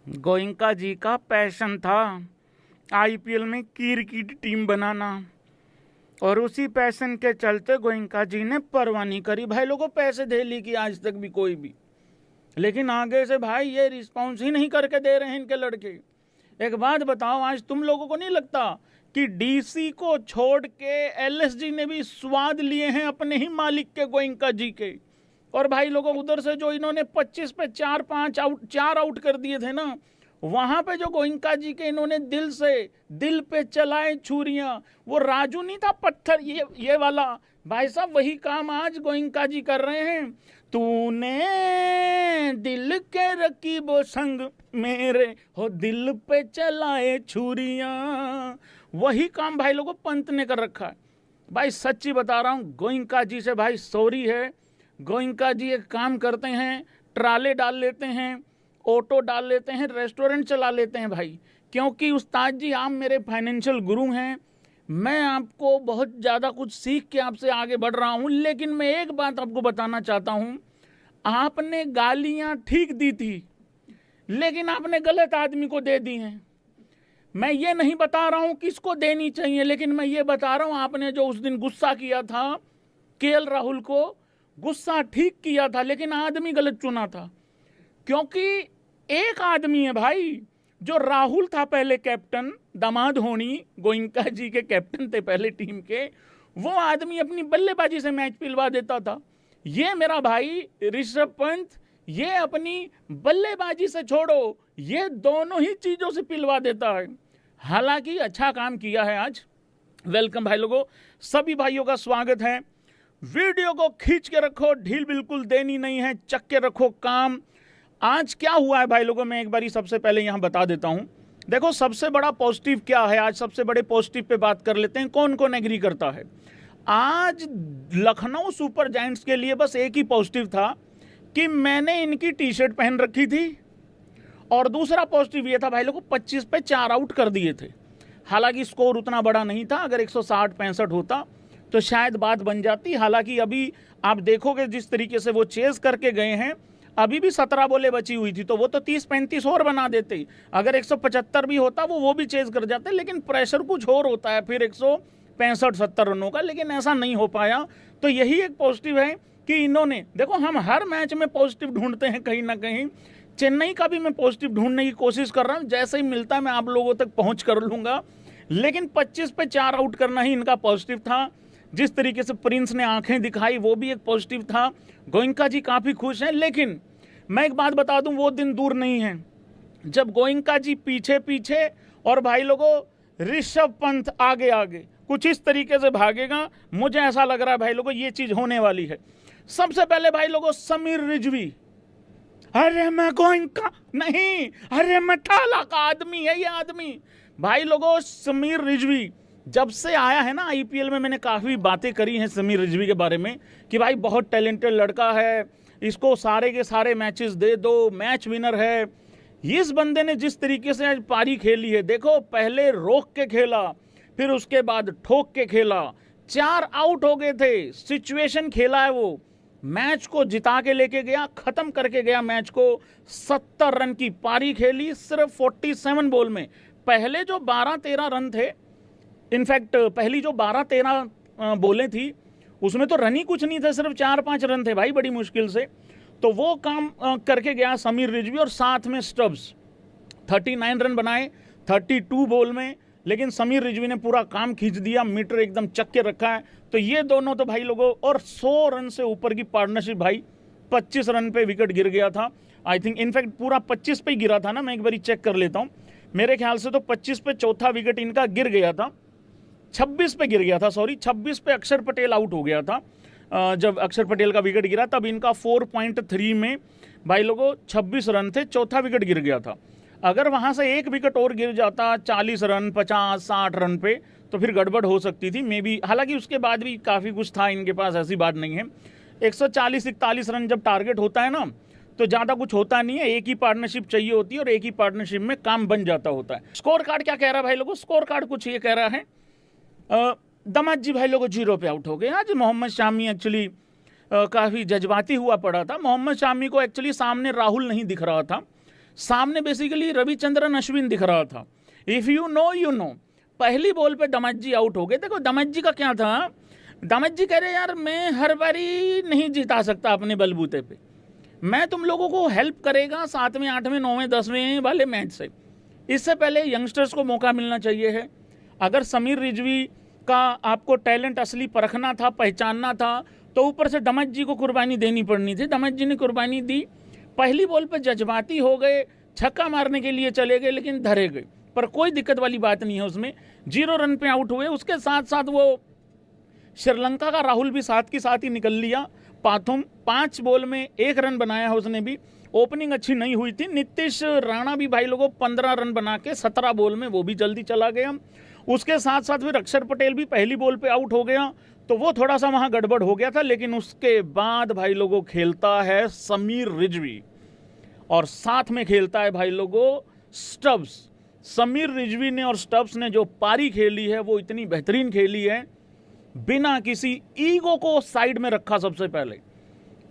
गोयनका जी का पैशन था आईपीएल में क्रिकेट टीम बनाना, और उसी पैशन के चलते गोयनका जी ने परवाह नहीं करी भाई लोगों पैसे दे ली कि आज तक भी कोई भी, लेकिन आगे से भाई ये रिस्पॉन्स ही नहीं करके दे रहे हैं इनके लड़के। एक बात बताओ, आज तुम लोगों को नहीं लगता कि डीसी को छोड़ के एलएसजी ने भी स्वाद लिए हैं अपने ही मालिक के गोयनका जी के? और भाई लोगों उधर से जो इन्होंने 25 पे 4 आउट कर दिए थे ना, वहां पे जो गोयनका जी के इन्होंने दिल पे चलाए छुरियां, वो राजू नहीं था पत्थर ये वाला भाई साहब, वही काम आज गोयनका जी कर रहे हैं। तूने दिल के रकीबो संग मेरे हो दिल पे चलाए छुरियां, वही काम भाई लोगों पंत ने कर रखा है। भाई सच्ची बता रहा हूं, गोयनका जी से भाई सॉरी है। गोयनका जी एक काम करते हैं, ट्राले डाल लेते हैं, ऑटो डाल लेते हैं, रेस्टोरेंट चला लेते हैं भाई, क्योंकि उस्ताद जी आप मेरे फाइनेंशियल गुरु हैं, मैं आपको बहुत ज़्यादा कुछ सीख के आपसे आगे बढ़ रहा हूं। लेकिन मैं एक बात आपको बताना चाहता हूं, आपने गालियां ठीक दी थी लेकिन आपने गलत आदमी को दे दी हैं। मैं ये नहीं बता रहा हूं किसको देनी चाहिए, लेकिन मैं ये बता रहा हूं आपने जो उस दिन गुस्सा किया था केएल राहुल को, गुस्सा ठीक किया था लेकिन आदमी गलत चुना था। क्योंकि एक आदमी है भाई, जो राहुल था पहले कैप्टन, दामाद होनी गोयनका जी के कैप्टन थे पहले टीम के, वो आदमी अपनी बल्लेबाजी से मैच पिलवा देता था। ये मेरा भाई ऋषभ पंत, ये अपनी बल्लेबाजी से छोड़ो, ये दोनों ही चीजों से पिलवा देता है। हालांकि अच्छा काम किया है आज। वेलकम भाई लोगों, सभी भाइयों का स्वागत है। वीडियो को खींच के रखो, ढील बिल्कुल देनी नहीं है, चक के रखो काम। आज क्या हुआ है भाई लोगों, मैं एक बारी सबसे पहले यहां बता देता हूं। देखो सबसे बड़ा पॉजिटिव क्या है, आज सबसे बड़े पॉजिटिव पे बात कर लेते हैं, कौन कौन एग्री करता है। आज लखनऊ सुपर जायंट्स के लिए बस एक ही पॉजिटिव था कि मैंने इनकी टी शर्ट पहन रखी थी, और दूसरा पॉजिटिव ये था भाई लोगों 25 पे 4 आउट कर दिए थे। हालांकि स्कोर उतना बड़ा नहीं था, अगर 160-65 होता तो शायद बात बन जाती। हालांकि अभी आप देखोगे जिस तरीके से वो चेज करके गए हैं, अभी भी 17 बॉलें बची हुई थी, तो वो तो 30-35 और बना देते। अगर 175 भी होता वो भी चेज कर जाते, लेकिन प्रेशर कुछ और होता है फिर 165-70 रनों का, लेकिन ऐसा नहीं हो पाया। तो यही एक पॉजिटिव है कि इन्होंने, देखो हम हर मैच में पॉजिटिव ढूंढते हैं कहीं ना कहीं, चेन्नई का भी मैं पॉजिटिव ढूंढने की कोशिश कर रहा हूं, जैसे ही मिलता है मैं आप लोगों तक पहुंच कर लूंगा। लेकिन 25 पे 4 आउट करना ही इनका पॉजिटिव था। जिस तरीके से प्रिंस ने आंखें दिखाई वो भी एक पॉजिटिव था। गोयनका जी काफी खुश हैं, लेकिन मैं एक बात बता दूं, वो दिन दूर नहीं है जब गोयनका जी पीछे पीछे और भाई लोगों ऋषभ पंत आगे आगे कुछ इस तरीके से भागेगा। मुझे ऐसा लग रहा है भाई लोगों ये चीज होने वाली है। सबसे पहले भाई लोगों समीर रिजवी, अरे मैं गोयनका नहीं, अरे मैं थाला का आदमी है ये आदमी। भाई लोगों समीर रिजवी जब से आया है ना आईपीएल में, मैंने काफी बातें करी हैं समीर रिजवी के बारे में कि भाई बहुत टैलेंटेड लड़का है, इसको सारे के सारे मैचेस दे दो, मैच विनर है। इस बंदे ने जिस तरीके से आज पारी खेली है, देखो पहले रोक के खेला, फिर उसके बाद ठोक के खेला, 4 आउट हो गए थे, सिचुएशन खेला है वो, मैच को जिता के लेके गया, खत्म करके गया मैच को। 70 रन की पारी खेली सिर्फ 47 बॉल में। पहले जो 12-13 रन थे, इनफैक्ट पहली जो 12-13 बॉलें थी उसमें तो रन ही कुछ नहीं थे, सिर्फ 4-5 रन थे भाई बड़ी मुश्किल से। तो वो काम करके गया समीर रिजवी, और साथ में स्टब्स 39 रन बनाए 32 बॉल में। लेकिन समीर रिजवी ने पूरा काम खींच दिया, मीटर एकदम चक के रखा है। तो ये दोनों तो भाई लोगों, और 100 रन से ऊपर की पार्टनरशिप भाई, 25 रन पे विकेट गिर गया था आई थिंक, इनफैक्ट पूरा 25 पे ही गिरा था ना, मैं एक बार चेक कर लेता हूँ, मेरे ख्याल से तो 25 पे चौथा विकेट इनका गिर गया था, 26 पे गिर गया था, सॉरी 26 पे अक्षर पटेल आउट हो गया था। जब अक्षर पटेल का विकेट गिरा तब इनका 4.3 में भाई लोगों 26 रन थे, चौथा विकेट गिर गया था। अगर वहां से एक विकेट और गिर जाता 40 रन 50-60 रन पे, तो फिर गड़बड़ हो सकती थी मे बी। हालांकि उसके बाद भी काफ़ी कुछ था इनके पास, ऐसी बात नहीं है। 140-41 रन जब टारगेट होता है ना, तो ज़्यादा कुछ होता नहीं है, एक ही पार्टनरशिप चाहिए होती है और एक ही पार्टनरशिप में काम बन जाता होता है। स्कोर कार्ड क्या कह रहा है भाई लोगों, स्कोर कार्ड कुछ ये कह रहा है, दामाद जी भाई लोगों 0 पे आउट हो गए। आज मोहम्मद शामी एक्चुअली काफ़ी जज्बाती हुआ पड़ा था। मोहम्मद शामी को एक्चुअली सामने राहुल नहीं दिख रहा था, सामने बेसिकली रविचंद्रन अश्विन दिख रहा था। If you know you know. पहली बॉल पे दमत जी आउट हो गए। देखो दमत जी का क्या था, दमत जी कह रहे यार मैं हर बारी नहीं जिता सकता अपने बलबूते पे, मैं तुम लोगों को हेल्प करेगा 7वें 8वें 9वें 10वें वाले मैच से। इससे पहले यंगस्टर्स को मौका मिलना चाहिए है। अगर समीर रिजवी का आपको टैलेंट असली परखना था, पहचानना था, तो ऊपर से दमत जी को कुर्बानी देनी पड़नी थी। दमत जी ने कुर्बानी दी। पहली बॉल पे जज्बाती हो गए, छक्का मारने के लिए चले गए लेकिन धरे गए, पर कोई दिक्कत वाली बात नहीं है उसमें। 0 रन पे आउट हुए। उसके साथ साथ वो श्रीलंका का राहुल भी साथ की साथ ही निकल लिया। पाथुम 5 बॉल में 1 रन बनाया है उसने भी। ओपनिंग अच्छी नहीं हुई थी। नीतीश राणा भी भाई लोगों 15 रन बना के 17 बॉल में वो भी जल्दी चला गया। उसके साथ साथ फिर अक्षर पटेल भी पहली बॉल पे आउट हो गया, तो वो थोड़ा सा वहाँ गड़बड़ हो गया था। लेकिन उसके बाद भाई लोगों खेलता है समीर रिजवी और साथ में खेलता है भाई लोगों स्टब्स। समीर रिजवी ने और स्टब्स ने जो पारी खेली है वो इतनी बेहतरीन खेली है, बिना किसी ईगो को साइड में रखा। सबसे पहले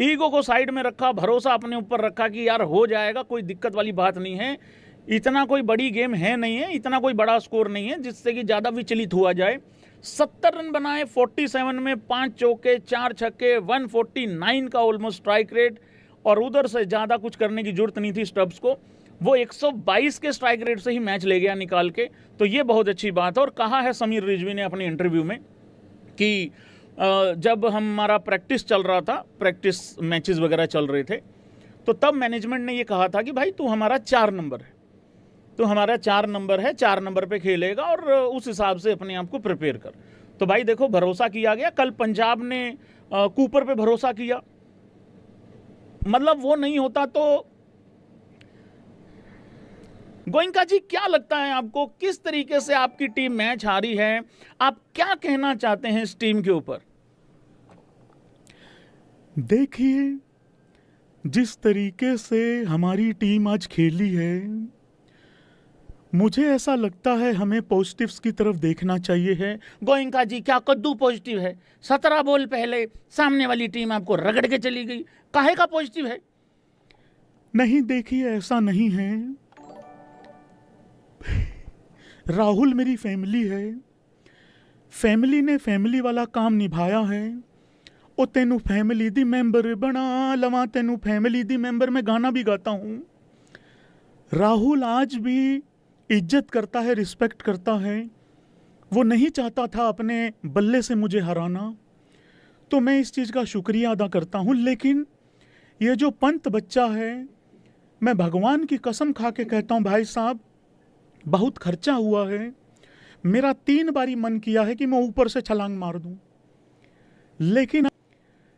ईगो को साइड में रखा, भरोसा अपने ऊपर रखा कि यार हो जाएगा, कोई दिक्कत वाली बात नहीं है, इतना कोई बड़ी गेम है नहीं है, इतना कोई बड़ा स्कोर नहीं है जिससे कि ज़्यादा विचलित हुआ जाए। 70 रन बनाए 47 में, 5 चौके 4 छक्के, 149 का ऑलमोस्ट स्ट्राइक रेट, और उधर से ज़्यादा कुछ करने की जरूरत नहीं थी स्टब्स को। वो 122 के स्ट्राइक रेट से ही मैच ले गया निकाल के, तो ये बहुत अच्छी बात है। और कहा है समीर रिजवी ने अपने इंटरव्यू में कि जब हमारा प्रैक्टिस चल रहा था, प्रैक्टिस मैचेस वगैरह चल रहे थे, तो तब मैनेजमेंट ने ये कहा था कि भाई तू हमारा 4 नंबर है, तो हमारा 4 नंबर है, 4 नंबर पे खेलेगा और उस हिसाब से अपने आप को प्रिपेयर कर। तो भाई देखो भरोसा किया गया। कल पंजाब ने कूपर पे भरोसा किया, मतलब वो नहीं होता तो। गोइंका जी क्या लगता है आपको, किस तरीके से आपकी टीम मैच हारी है, आप क्या कहना चाहते हैं इस टीम के ऊपर? देखिए, जिस तरीके से हमारी टीम आज खेली है, मुझे ऐसा लगता है हमें पॉजिटिव्स की तरफ देखना चाहिए है। गोइंका जी क्या कद्दू पॉजिटिव है? 17 बॉल पहले सामने वाली टीम आपको रगड़ के चली गई, काहे का पॉजिटिव है? नहीं, देखिए ऐसा नहीं है। राहुल मेरी फैमिली है, फैमिली ने फैमिली वाला काम निभाया है। ओ तेनू फैमिली दी मेंबर बना लवा, तेनू फैमिली दी मेंबर, मैं गाना भी गाता हूँ। राहुल आज भी इज्जत करता है, रिस्पेक्ट करता है। वो नहीं चाहता था अपने बल्ले से मुझे हराना, तो मैं इस चीज़ का शुक्रिया अदा करता हूँ। लेकिन ये जो पंत बच्चा है, मैं भगवान की कसम खा के कहता हूँ भाई साहब, बहुत खर्चा हुआ है। मेरा 3 बारी मन किया है कि मैं ऊपर से छलांग मार दूं,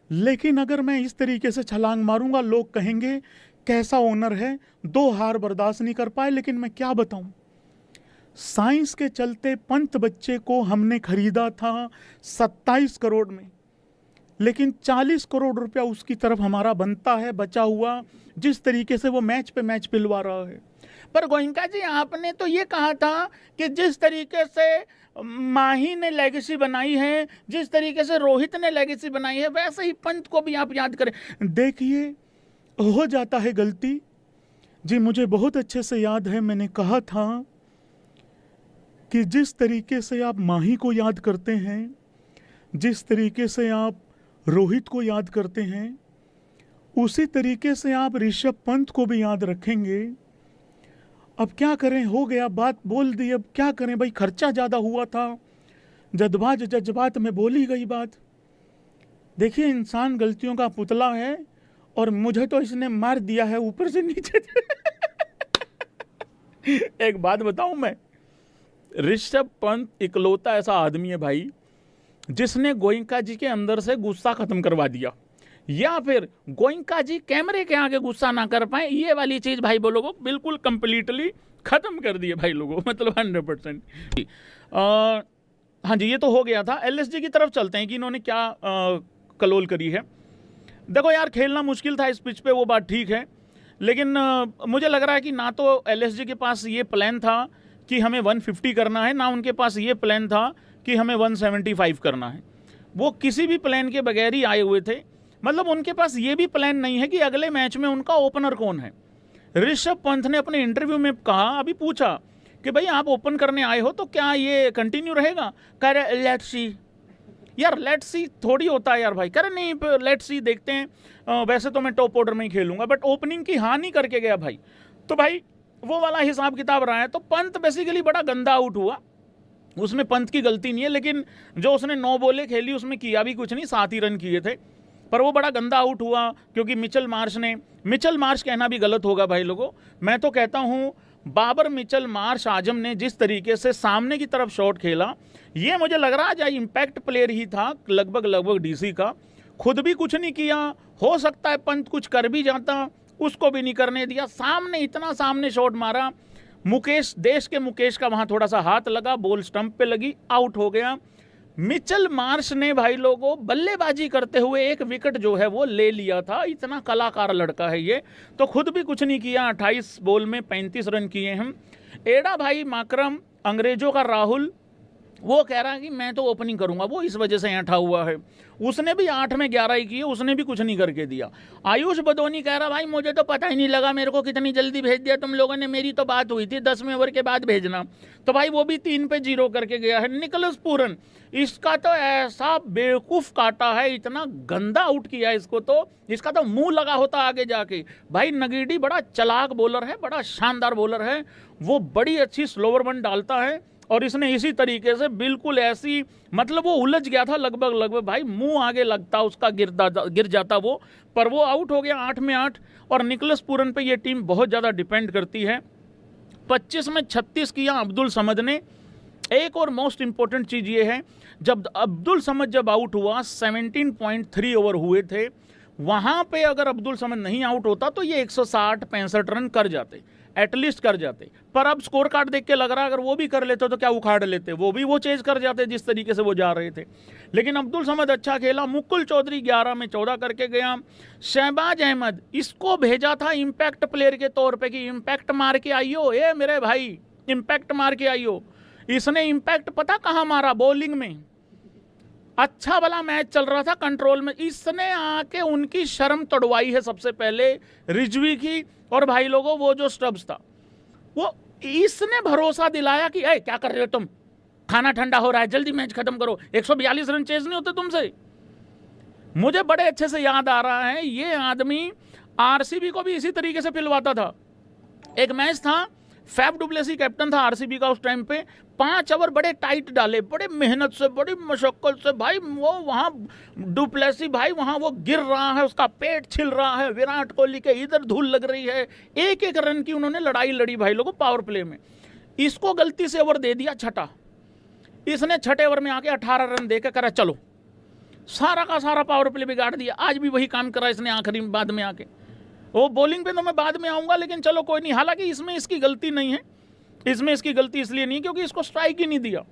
लेकिन अगर मैं इस तरीके से छलांग मारूंगा लोग कहेंगे कैसा ओनर है, 2 हार बर्दाश्त नहीं कर पाए। लेकिन मैं क्या बताऊं, साइंस के चलते पंत बच्चे को हमने खरीदा था 27 करोड़ में, लेकिन 40 करोड़ रुपया उसकी तरफ हमारा बनता है बचा हुआ, जिस तरीके से वो मैच पे मैच पिलवा रहा है। पर गोइंका जी आपने तो ये कहा था कि जिस तरीके से माही ने लेगेसी बनाई है, जिस तरीके से रोहित ने लेगेसी बनाई है, वैसे ही पंत को भी आप याद करें। देखिए, हो जाता है गलती जी, मुझे बहुत अच्छे से याद है। मैंने कहा था कि जिस तरीके से आप माही को याद करते हैं, जिस तरीके से आप रोहित को याद करते हैं, उसी तरीके से आप ऋषभ पंत को भी याद रखेंगे। अब क्या करें, हो गया, बात बोल दी, अब क्या करें भाई, खर्चा ज़्यादा हुआ था, जज्बात में बोली गई बात। देखिए, इंसान गलतियों का पुतला है और मुझे तो इसने मार दिया है ऊपर से नीचे। एक बात बताऊं मैं, ऋषभ पंत इकलौता ऐसा आदमी है भाई जिसने गोइंका जी के अंदर से गुस्सा खत्म करवा दिया, या फिर गोइंका जी कैमरे के आगे गुस्सा ना कर पाए, ये वाली चीज भाई वो लोगों बिल्कुल कंप्लीटली खत्म कर दिए भाई लोगों, मतलब 100%। हाँ जी, ये तो हो गया था। एलएसजी की तरफ चलते हैं कि इन्होंने क्या कलोल करी है। देखो यार, खेलना मुश्किल था इस पिच पे, वो बात ठीक है, लेकिन मुझे लग रहा है कि ना तो एलएसजी के पास ये प्लान था कि हमें 150 करना है, ना उनके पास ये प्लान था कि हमें 175 करना है। वो किसी भी प्लान के बगैर ही आए हुए थे। मतलब उनके पास ये भी प्लान नहीं है कि अगले मैच में उनका ओपनर कौन है। ऋषभ पंत ने अपने इंटरव्यू में कहा, अभी पूछा कि भाई आप ओपन करने आए हो तो क्या ये कंटिन्यू रहेगा? कह रहे लेट्स सी। यार लेट्स सी थोड़ी होता है यार भाई। कह रहे नहीं लेट्स सी देखते हैं, वैसे तो मैं टॉप ऑर्डर में ही खेलूंगा, बट ओपनिंग की हानि करके गया भाई। तो भाई वो वाला हिसाब किताब रहा है। तो पंत बेसिकली बड़ा गंदा आउट हुआ, उसमें पंत की गलती नहीं है, लेकिन जो उसने 9 बॉलें खेली उसमें किया भी कुछ नहीं, 7 ही रन किए थे, पर वो बड़ा गंदा आउट हुआ क्योंकि मिचेल मार्श कहना भी गलत होगा भाई लोगों, मैं तो कहता हूँ बाबर मिचेल मार्श आजम ने जिस तरीके से सामने की तरफ शॉट खेला, ये मुझे लग रहा है इम्पैक्ट प्लेयर ही था लगभग डीसी का, खुद भी कुछ नहीं किया। हो सकता है पंत कुछ कर भी जाता, उसको भी नहीं करने दिया। सामने इतना सामने शॉट मारा, मुकेश, देश के मुकेश का वहां थोड़ा सा हाथ लगा, बॉल स्टंप पे लगी, आउट हो गया। मिचेल मार्श ने भाई लोगों बल्लेबाजी करते हुए एक विकेट जो है वो ले लिया था। इतना कलाकार लड़का है ये, तो खुद भी कुछ नहीं किया। 28 बॉल में 35 रन किए हम। एड़ा भाई माकरम, अंग्रेजों का राहुल, वो कह रहा है कि मैं तो ओपनिंग करूंगा, वो इस वजह से ऐंठा हुआ है। उसने भी 8 में 11 ही किए, उसने भी कुछ नहीं करके दिया। आयुष बदोनी कह रहा भाई मुझे तो पता ही नहीं लगा, मेरे को कितनी जल्दी भेज दिया तुम लोगों ने, मेरी तो बात हुई थी 10वें ओवर के बाद भेजना। तो भाई वो भी 3 पे 0 करके गया है। निकोलस पूरन, इसका तो ऐसा बेवकूफ़ काटा है, इतना गंदा आउट किया इसको, तो इसका तो मुंह लगा होता आगे जाके। भाई नगीडी बड़ा चालाक बॉलर है, बड़ा शानदार बॉलर है, वो बड़ी अच्छी स्लोवर वन डालता है, और इसने इसी तरीके से बिल्कुल ऐसी, मतलब वो उलझ गया था लगभग भाई, मुंह आगे लगता उसका, गिर जाता वो, पर वो आउट हो गया 8 में 8। और निकोलस पूरन पे ये टीम बहुत ज़्यादा डिपेंड करती है। 25 में 36 किया अब्दुल समद ने। एक और मोस्ट इंपॉर्टेंट चीज़ ये है, जब अब्दुल समद जब आउट हुआ 17.3 ओवर हुए थे, वहाँ पे अगर अब्दुल समद नहीं आउट होता तो ये 160-65 रन कर जाते, एटलीस्ट कर जाते। पर अब स्कोर कार्ड देख के लग रहा है अगर वो भी कर लेते तो क्या उखाड़ लेते, वो भी वो चेज कर जाते जिस तरीके से वो जा रहे थे। लेकिन अब्दुल समद अच्छा खेला। मुकुल चौधरी 11 में 14 करके गया। शहबाज अहमद, इसको भेजा था इम्पैक्ट प्लेयर के तौर पे कि इम्पैक्ट मार के आइयो, ए मेरे भाई इम्पैक्ट मार के आइयो। इसने इम्पैक्ट पता कहाँ मारा? बॉलिंग में। अच्छा भला मैच चल रहा था कंट्रोल में, इसने आके उनकी शर्म तोड़वाई है सबसे पहले, रिजवी की। और भाई लोगों वो जो स्टब्स था, वो इसने भरोसा दिलाया कि ए क्या कर रहे हो तुम, खाना ठंडा हो रहा है, जल्दी मैच खत्म करो, 142 रन चेज नहीं होते तुमसे। मुझे बड़े अच्छे से याद आ रहा है, ये आदमी आरसीबी को भी इसी तरीके से पिलवाता था। एक मैच था, फैफ डुप्लेसी कैप्टन था आरसीबी का उस टाइम पे, 5 ओवर बड़े टाइट डाले, बड़े मेहनत से, बड़ी मशक्कत से भाई। वो वहाँ डुप्लेसी भाई वहाँ वो गिर रहा है, उसका पेट छिल रहा है, विराट कोहली के इधर धूल लग रही है। 1-1 रन की उन्होंने लड़ाई लड़ी भाई लोगों पावर प्ले में। इसको गलती से ओवर दे दिया छठा, इसने छठे ओवर में आके 18 रन देकर करा चलो, सारा का सारा पावर प्ले बिगाड़ दिया। आज भी वही काम करा इसने आखिरी बाद में आके। वो बॉलिंग पे तो मैं बाद में आऊँगा, लेकिन चलो कोई नहीं। हालांकि इसमें इसकी गलती नहीं है, इसमें इसकी गलती इसलिए नहीं क्योंकि इसको स्ट्राइक ही नहीं दिया।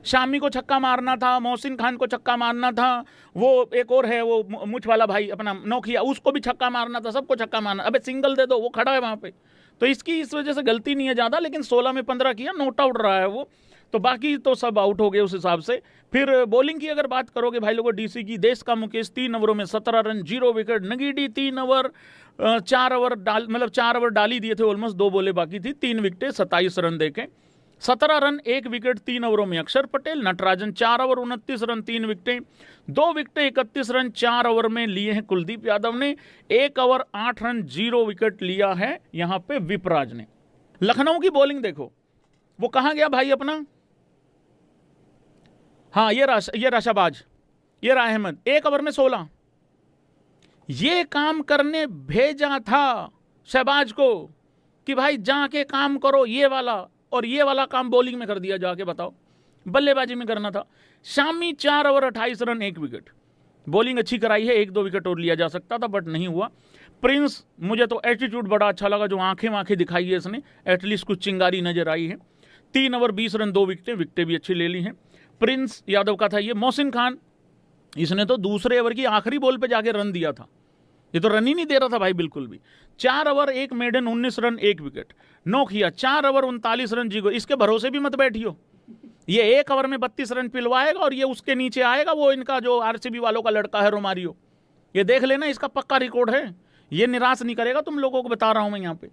शामी को छक्का मारना था, मोहसिन खान को छक्का मारना था, वो एक और है वो मुछ वाला भाई अपना नौखिया, उसको भी छक्का मारना था, सबको छक्का मारना। अबे सिंगल दे दो, वो खड़ा है वहाँ पे। तो इसकी इस वजह से गलती नहीं है ज़्यादा, लेकिन 16 में 15 किया, नोट आउट रहा है वो। तो बाकी तो सब आउट हो गए उस हिसाब से। फिर बॉलिंग की अगर बात करोगे भाई लोगों, डीसी की, देश का मुकेश 3 ओवरों में 17 run, 0 wicket. Ngidi 3 over 4 over डाल, मतलब 4 ओवर डाल ही दिए थे ऑलमोस्ट, 2 बॉलें बाकी थी, 3 विकेटें 27 रन देके, 17 रन 1 विकेट 3 ओवरों में अक्षर Patel. Natarajan 4 over 29 run 3 विकेटें, 2 विकेटें 31 run 4 over में लिए हैं कुलदीप यादव ने। 1 ओवर 8 रन 0 विकेट लिया है यहाँ पे विपराज ने। लखनऊ की बॉलिंग देखो, वो कहाँ गया भाई अपना, हाँ ये राशाबाज, ये रहा अहमद, 1 ओवर में 16। ये काम करने भेजा था शहबाज को कि भाई जाके काम करो ये वाला, और ये वाला काम बॉलिंग में कर दिया जाके, बताओ बल्लेबाजी में करना था। Shami 4 over 28 run 1 wicket, bowling अच्छी कराई है, 1-2 विकेट और लिया जा सकता था बट नहीं हुआ। प्रिंस, मुझे तो एटीट्यूड बड़ा अच्छा लगा, जो आंखें दिखाई है इसने, एटलीस्ट कुछ चिंगारी नजर आई है। 3 ओवर 20 रन 2 विकेटें भी अच्छी ले ली हैं। प्रिंस यादव का था ये। मोहसिन खान, इसने तो दूसरे ओवर की आखिरी बॉल पे जाके रन दिया था, ये तो रन ही नहीं दे रहा था भाई बिल्कुल भी। 4 ओवर 1 मेडन 19 रन 1 विकेट। नोखिया 4 ओवर 39 रन जीगो, इसके भरोसे भी मत बैठियो, ये 1 ओवर में 32 रन पिलवाएगा और ये उसके नीचे आएगा, वो इनका जो आरसीबी वालों का लड़का है रोमारियो, ये देख लेना, इसका पक्का रिकॉर्ड है, ये निराश नहीं करेगा तुम लोगों को, बता रहा हूं मैं यहाँ पे।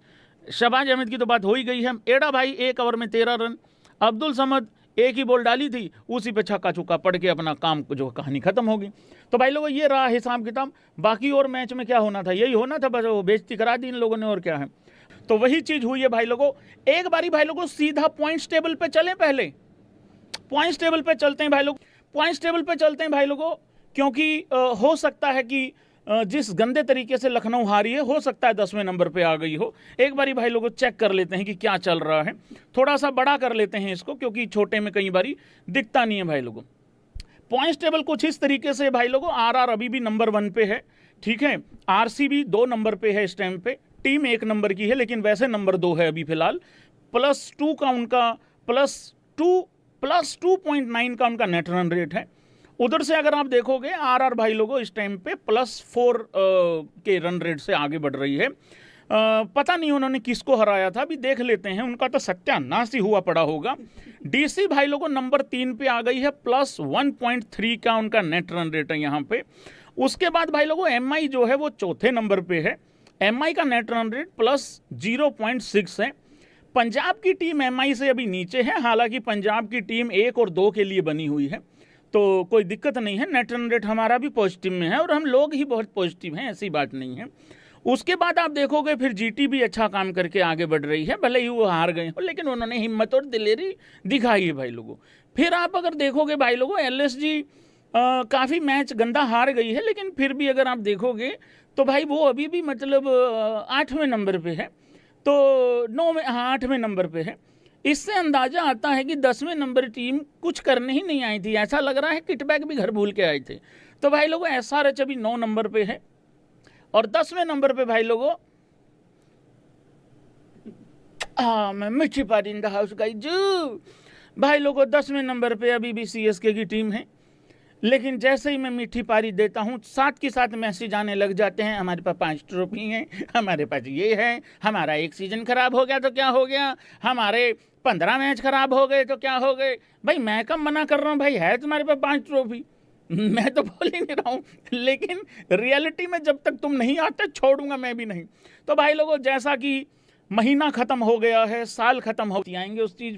शहबाज अहमद की तो बात हो ही गई है। एड़ा भाई 1 ओवर में 13 रन, अब्दुल समद एक ही बॉल डाली थी, उसी पे छक्का चुक्का पड़ के अपना काम जो कहानी खत्म होगी। तो भाई लोगों ये रहा हिसाब किताब। बाकी और मैच में क्या होना था, यही होना था, बस वो बेइज्जती करा दी इन लोगों ने, और क्या है। तो वही चीज हुई है भाई लोगों। एक बारी भाई लोगों सीधा पॉइंट्स टेबल पे चलें, पहले पॉइंट्स टेबल पे चलते हैं भाई लोग, पॉइंट्स टेबल पे चलते हैं भाई लोगों, क्योंकि हो सकता है कि जिस गंदे तरीके से लखनऊ हारी है, हो सकता है 10वें नंबर पे आ गई हो। एक बारी भाई लोगों चेक कर लेते हैं कि क्या चल रहा है, थोड़ा सा बड़ा कर लेते हैं इसको, क्योंकि छोटे में कई बारी दिखता नहीं है भाई लोगों। पॉइंट्स टेबल कुछ इस तरीके से भाई लोगों, आरआर अभी भी नंबर 1 पे है, ठीक है, आरसीबी 2 नंबर पे है इस टाइम पे, टीम 1 नंबर की है लेकिन वैसे नंबर 2 है अभी फिलहाल, +2 का उनका +2.9 का उनका नेट रन रेट है। उधर से अगर आप देखोगे आरआर भाई लोगों इस टाइम पे +4 के रन रेट से आगे बढ़ रही है। पता नहीं उन्होंने किसको हराया था, अभी देख लेते हैं, उनका तो सत्यानाश ही हुआ पड़ा होगा। डीसी भाई लोगों नंबर 3 पे आ गई है, +1.3 का उनका नेट रन रेट है यहाँ पे। उसके बाद भाई लोगों एमआई जो है वो चौथे नंबर पे है, एमआई का नेट रन रेट +0.6 है। पंजाब की टीम एमआई से अभी नीचे है, हालांकि पंजाब की टीम 1 और 2 के लिए बनी हुई है, तो कोई दिक्कत नहीं है, नेट रन रेट हमारा भी पॉजिटिव में है और हम लोग ही बहुत पॉजिटिव हैं, ऐसी बात नहीं है। उसके बाद आप देखोगे फिर जीटी भी अच्छा काम करके आगे बढ़ रही है, भले ही वो हार गए हो लेकिन उन्होंने हिम्मत और दिलेरी दिखाई है भाई लोगों। फिर आप अगर देखोगे भाई लोगों एलएसजी काफ़ी मैच गंदा हार गई है, लेकिन फिर भी अगर आप देखोगे तो भाई वो अभी भी मतलब 8वें नंबर पे है, तो 8वें नंबर पे है। इससे अंदाजा आता है कि 10वें नंबर टीम कुछ करने ही नहीं आई थी, ऐसा लग रहा है किटबैक भी घर भूल के आए थे। तो भाई लोगों एसआरएच अभी 9 नंबर पे है और 10वें नंबर पे भाई लोगों मैं मिठी पारी इन द हाउस गाइज भाई लोगों 10वें नंबर पे अभी भी सीएसके की टीम है, लेकिन जैसे ही मैं मीठी पारी देता हूँ साथ के साथ मैसेज आने लग जाते हैं, हमारे पास 5 ट्रॉफी हैं, हमारे पास ये है, हमारा 1 सीजन खराब हो गया तो क्या हो गया, हमारे 15 मैच खराब हो गए तो क्या हो गए। भाई मैं कब मना कर रहा हूँ, भाई है तुम्हारे पास 5 ट्रॉफी, मैं तो बोल ही नहीं रहा हूँ, लेकिन रियलिटी में जब तक तुम नहीं आते छोड़ूंगा मैं भी नहीं। तो भाई लोगों जैसा कि महीना ख़त्म हो गया है, साल ख़त्म होती आएंगे उस चीज़